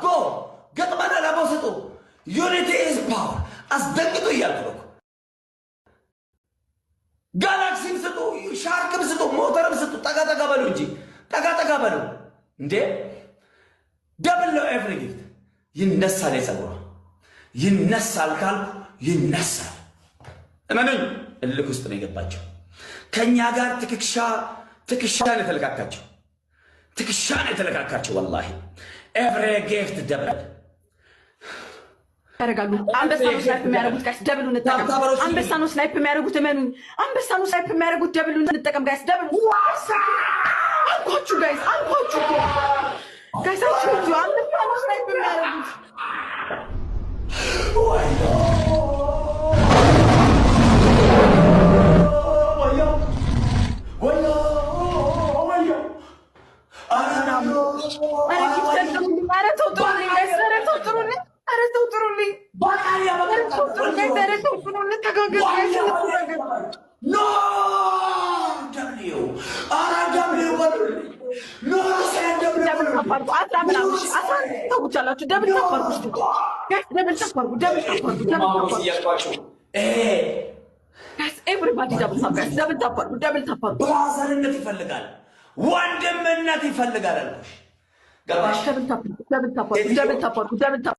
go ገጥመና ለቦስጡ unity is power አስደንግጦ እያልኩ ጋላክሲም ስጡ ሻርክም ስጡ ሞተርም ስጡ ጠጋ በሉ እንጂ ጠጋ በሉ እንዴ ደብል ነው ኤቭሪ ጊፍት ይነሳል የጸጉሯ ይነሳል ካልኩ ይነሳል እመኑኝ እልክ ውስጥ ነው የገባቸው ከኛ ጋር ትክሻ ነው የተለካካቸው ወላሂ ኤቭሪ ጊፍት ደብል ያረጋሉ አንበሳኑ ስናይፕ የሚያረጉት ጋይስ ደብሉን እንጠቀም አንበሳኑ ስናይፕ የሚያረጉት እመኑኝ አንበሳኑ ስናይፕ የሚያረጉት ደብሉን እንጠቀም ጋይስ ደብሉ አልኳችሁ ጋይስ አልኳችሁ ጋይስ አልኳችሁ አንበሳኑ ስናይፕ የሚያረጉት ብራዘርነት ይፈልጋል ወንድምነት ይፈልጋል አልኩሽ ገባሽ